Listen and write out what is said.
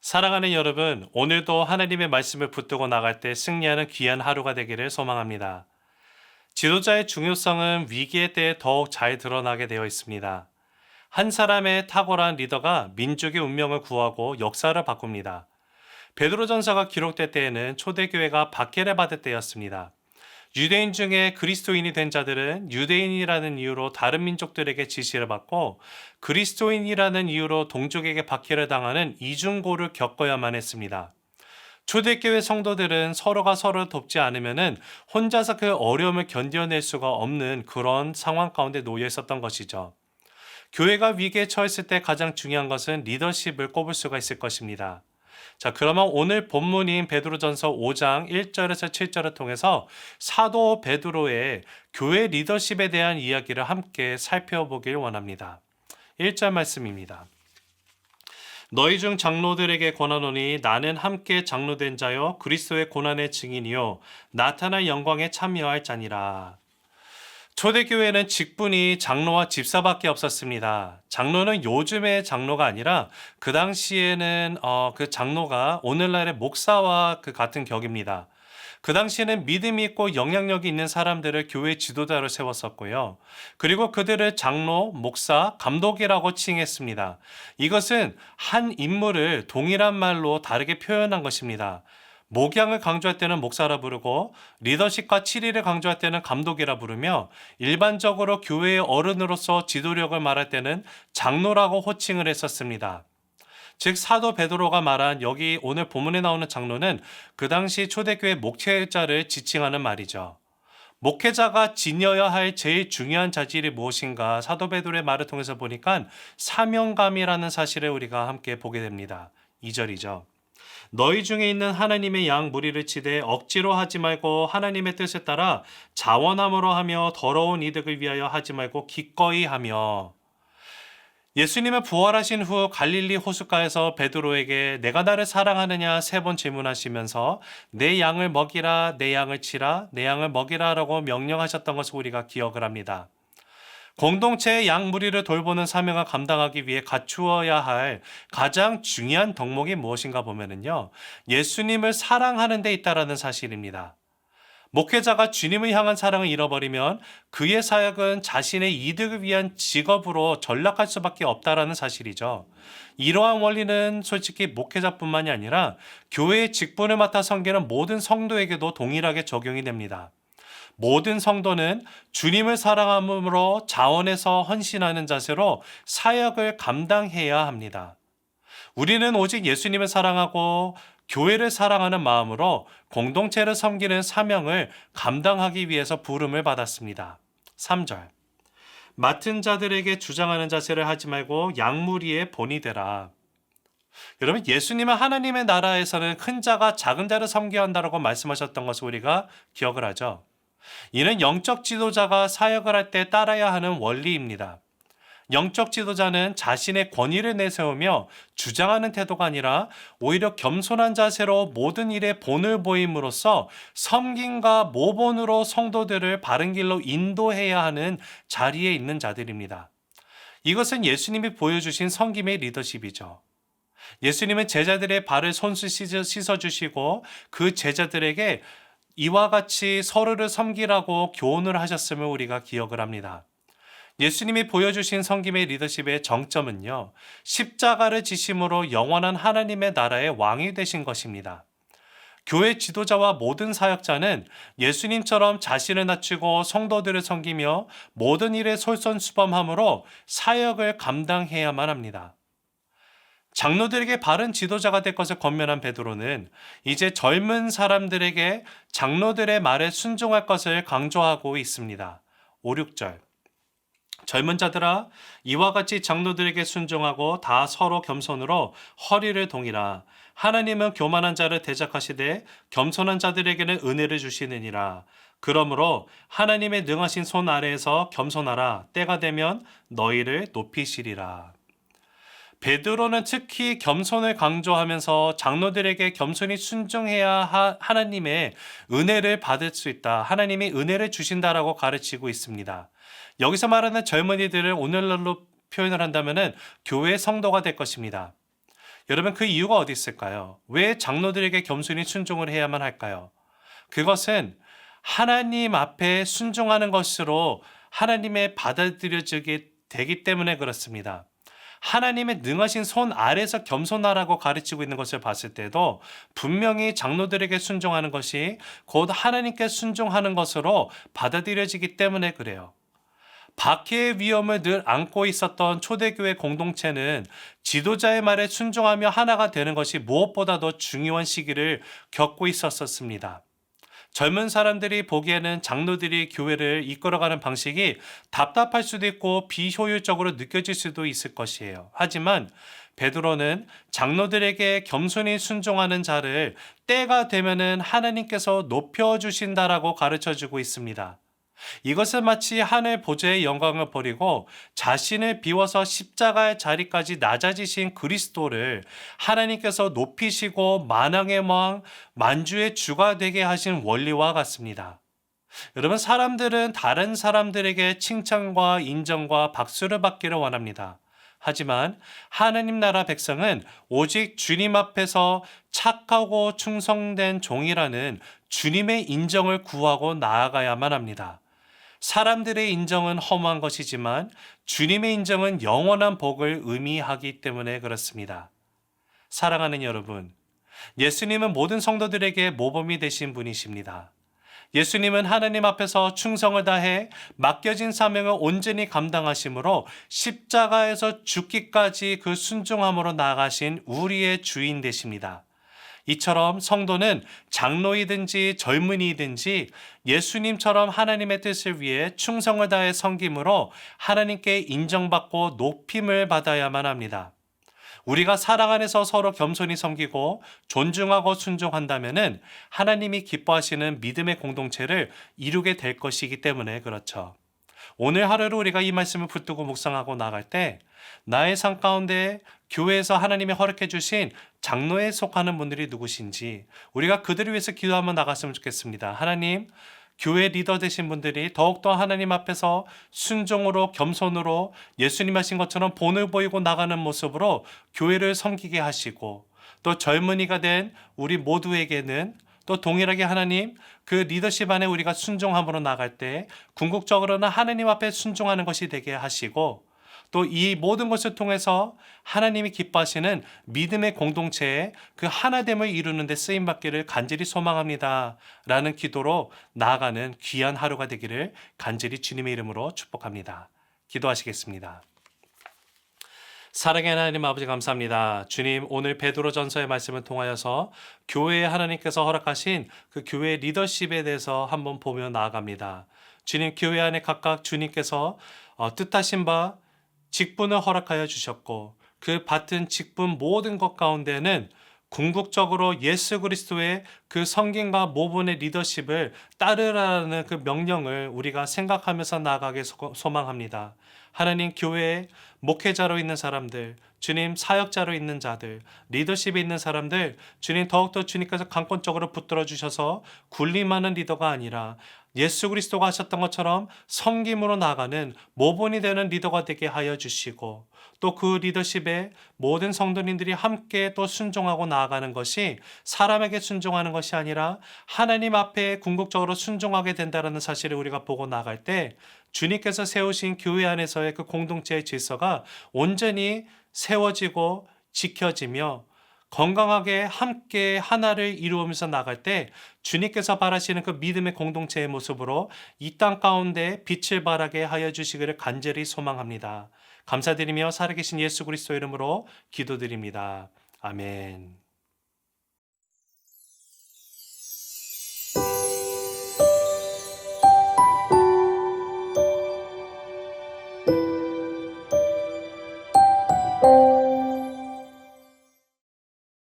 사랑하는 여러분, 오늘도 하나님의 말씀을 붙들고 나갈 때 승리하는 귀한 하루가 되기를 소망합니다. 지도자의 중요성은 위기의 때에 더욱 잘 드러나게 되어 있습니다. 한 사람의 탁월한 리더가 민족의 운명을 구하고 역사를 바꿉니다. 베드로전서가 기록될 때에는 초대교회가 박해를 받을 때였습니다. 유대인 중에 그리스도인이 된 자들은 유대인이라는 이유로 다른 민족들에게 지시를 받고 그리스도인이라는 이유로 동족에게 박해를 당하는 이중고를 겪어야만 했습니다. 초대교회 성도들은 서로가 서로를 돕지 않으면 혼자서 그 어려움을 견뎌낼 수가 없는 그런 상황 가운데 놓여 있었던 것이죠. 교회가 위기에 처했을 때 가장 중요한 것은 리더십을 꼽을 수가 있을 것입니다. 자, 그러면 오늘 본문인 베드로전서 5장 1절에서 7절을 통해서 사도 베드로의 교회 리더십에 대한 이야기를 함께 살펴보길 원합니다. 1절 말씀입니다. 너희 중 장로들에게 권하노니 나는 함께 장로된 자요 그리스도의 고난의 증인이요 나타날 영광에 참여할 자니라. 초대교회는 직분이 장로와 집사밖에 없었습니다. 장로는 요즘의 장로가 아니라 그 당시에는 그 장로가 오늘날의 목사와 그 같은 격입니다. 그 당시에는 믿음이 있고 영향력이 있는 사람들을 교회 지도자로 세웠었고요. 그리고 그들을 장로, 목사, 감독이라고 칭했습니다. 이것은 한 인물을 동일한 말로 다르게 표현한 것입니다. 목양을 강조할 때는 목사라 부르고 리더십과 치리를 강조할 때는 감독이라 부르며 일반적으로 교회의 어른으로서 지도력을 말할 때는 장로라고 호칭을 했었습니다. 즉 사도 베드로가 말한 여기 오늘 본문에 나오는 장로는 그 당시 초대교회 목회자를 지칭하는 말이죠. 목회자가 지녀야 할 제일 중요한 자질이 무엇인가 사도 베드로의 말을 통해서 보니까 사명감이라는 사실을 우리가 함께 보게 됩니다. 2절이죠. 너희 중에 있는 하나님의 양 무리를 치되 억지로 하지 말고 하나님의 뜻에 따라 자원함으로 하며 더러운 이득을 위하여 하지 말고 기꺼이 하며. 예수님은 부활하신 후 갈릴리 호숫가에서 베드로에게 내가 나를 사랑하느냐 3번 질문하시면서 내 양을 먹이라, 내 양을 치라, 내 양을 먹이라 라고 명령하셨던 것을 우리가 기억을 합니다. 공동체의 양 무리를 돌보는 사명을 감당하기 위해 갖추어야 할 가장 중요한 덕목이 무엇인가 보면은요, 예수님을 사랑하는 데 있다라는 사실입니다. 목회자가 주님을 향한 사랑을 잃어버리면 그의 사역은 자신의 이득을 위한 직업으로 전락할 수밖에 없다라는 사실이죠. 이러한 원리는 솔직히 목회자뿐만이 아니라 교회의 직분을 맡아 섬기는 모든 성도에게도 동일하게 적용이 됩니다. 모든 성도는 주님을 사랑함으로 자원해서 헌신하는 자세로 사역을 감당해야 합니다. 우리는 오직 예수님을 사랑하고 교회를 사랑하는 마음으로 공동체를 섬기는 사명을 감당하기 위해서 부름을 받았습니다. 3절. 맡은 자들에게 주장하는 자세를 하지 말고 양무리의 본이 되라. 여러분, 예수님은 하나님의 나라에서는 큰 자가 작은 자를 섬겨야 한다고 말씀하셨던 것을 우리가 기억을 하죠. 이는 영적 지도자가 사역을 할 때 따라야 하는 원리입니다. 영적 지도자는 자신의 권위를 내세우며 주장하는 태도가 아니라 오히려 겸손한 자세로 모든 일에 본을 보임으로써 섬김과 모본으로 성도들을 바른 길로 인도해야 하는 자리에 있는 자들입니다. 이것은 예수님이 보여주신 섬김의 리더십이죠. 예수님은 제자들의 발을 손수 씻어주시고 그 제자들에게 이와 같이 서로를 섬기라고 교훈을 하셨음을 우리가 기억을 합니다. 예수님이 보여주신 섬김의 리더십의 정점은요, 십자가를 지심으로 영원한 하나님의 나라의 왕이 되신 것입니다. 교회 지도자와 모든 사역자는 예수님처럼 자신을 낮추고 성도들을 섬기며 모든 일에 솔선수범함으로 사역을 감당해야만 합니다. 장로들에게 바른 지도자가 될 것을 권면한 베드로는 이제 젊은 사람들에게 장로들의 말에 순종할 것을 강조하고 있습니다. 5, 6절. 젊은 자들아 이와 같이 장로들에게 순종하고 다 서로 겸손으로 허리를 동이라. 하나님은 교만한 자를 대적하시되 겸손한 자들에게는 은혜를 주시느니라. 그러므로 하나님의 능하신 손 아래에서 겸손하라. 때가 되면 너희를 높이시리라. 베드로는 특히 겸손을 강조하면서 장로들에게 겸손히 순종해야 하나님의 은혜를 받을 수 있다. 하나님이 은혜를 주신다라고 가르치고 있습니다. 여기서 말하는 젊은이들을 오늘날로 표현을 한다면 교회 성도가 될 것입니다. 여러분, 그 이유가 어디 있을까요? 왜 장로들에게 겸손히 순종을 해야만 할까요? 그것은 하나님 앞에 순종하는 것으로 하나님의 받아들여지게 되기 때문에 그렇습니다. 하나님의 능하신 손 아래서 겸손하라고 가르치고 있는 것을 봤을 때도 분명히 장로들에게 순종하는 것이 곧 하나님께 순종하는 것으로 받아들여지기 때문에 그래요. 박해의 위험을 늘 안고 있었던 초대교회 공동체는 지도자의 말에 순종하며 하나가 되는 것이 무엇보다도 중요한 시기를 겪고 있었습니다. 젊은 사람들이 보기에는 장로들이 교회를 이끌어가는 방식이 답답할 수도 있고 비효율적으로 느껴질 수도 있을 것이에요. 하지만 베드로는 장로들에게 겸손히 순종하는 자를 때가 되면은 하나님께서 높여주신다라고 가르쳐 주고 있습니다. 이것은 마치 하늘 보좌의 영광을 버리고 자신을 비워서 십자가의 자리까지 낮아지신 그리스도를 하나님께서 높이시고 만왕의 왕, 만주의 주가 되게 하신 원리와 같습니다. 여러분, 사람들은 다른 사람들에게 칭찬과 인정과 박수를 받기를 원합니다. 하지만 하나님 나라 백성은 오직 주님 앞에서 착하고 충성된 종이라는 주님의 인정을 구하고 나아가야만 합니다. 사람들의 인정은 허무한 것이지만 주님의 인정은 영원한 복을 의미하기 때문에 그렇습니다. 사랑하는 여러분, 예수님은 모든 성도들에게 모범이 되신 분이십니다. 예수님은 하나님 앞에서 충성을 다해 맡겨진 사명을 온전히 감당하심으로 십자가에서 죽기까지 그 순종함으로 나아가신 우리의 주인 되십니다. 이처럼 성도는 장로이든지 젊은이든지 예수님처럼 하나님의 뜻을 위해 충성을 다해 섬김으로 하나님께 인정받고 높임을 받아야만 합니다. 우리가 사랑 안에서 서로 겸손히 섬기고 존중하고 순종한다면은 하나님이 기뻐하시는 믿음의 공동체를 이루게 될 것이기 때문에 그렇죠. 오늘 하루를 우리가 이 말씀을 붙들고 묵상하고 나갈 때 나의 삶 가운데 교회에서 하나님이 허락해 주신 장로에 속하는 분들이 누구신지 우리가 그들을 위해서 기도하며 나갔으면 좋겠습니다. 하나님, 교회 리더 되신 분들이 더욱더 하나님 앞에서 순종으로 겸손으로 예수님 하신 것처럼 본을 보이고 나가는 모습으로 교회를 섬기게 하시고 또 젊은이가 된 우리 모두에게는 또 동일하게 하나님 그 리더십 안에 우리가 순종함으로 나갈 때 궁극적으로는 하나님 앞에 순종하는 것이 되게 하시고 또 이 모든 것을 통해서 하나님이 기뻐하시는 믿음의 공동체에 그 하나됨을 이루는 데 쓰임받기를 간절히 소망합니다. 라는 기도로 나아가는 귀한 하루가 되기를 간절히 주님의 이름으로 축복합니다. 기도하시겠습니다. 사랑의 하나님 아버지 감사합니다. 주님, 오늘 베드로전서의 말씀을 통하여서 교회에 하나님께서 허락하신 그 교회 리더십에 대해서 한번 보며 나아갑니다. 주님, 교회 안에 각각 주님께서 뜻하신 바 직분을 허락하여 주셨고 그 받은 직분 모든 것 가운데는 궁극적으로 예수 그리스도의 그 성김과 모본의 리더십을 따르라는 그 명령을 우리가 생각하면서 나아가게 소망합니다. 하나님, 교회에 목회자로 있는 사람들, 주님 사역자로 있는 자들, 리더십에 있는 사람들, 주님 더욱더 주님께서 강권적으로 붙들어 주셔서 군림하는 리더가 아니라 예수 그리스도가 하셨던 것처럼 섬김으로 나가는 모본이 되는 리더가 되게 하여 주시고 또 그 리더십에 모든 성도님들이 함께 또 순종하고 나아가는 것이 사람에게 순종하는 것이 아니라 하나님 앞에 궁극적으로 순종하게 된다는 사실을 우리가 보고 나갈 때 주님께서 세우신 교회 안에서의 그 공동체의 질서가 온전히 세워지고 지켜지며 건강하게 함께 하나를 이루면서 나갈 때 주님께서 바라시는 그 믿음의 공동체의 모습으로 이 땅 가운데 빛을 발하게 하여 주시기를 간절히 소망합니다. 감사드리며 살아계신 예수 그리스도 이름으로 기도드립니다. 아멘.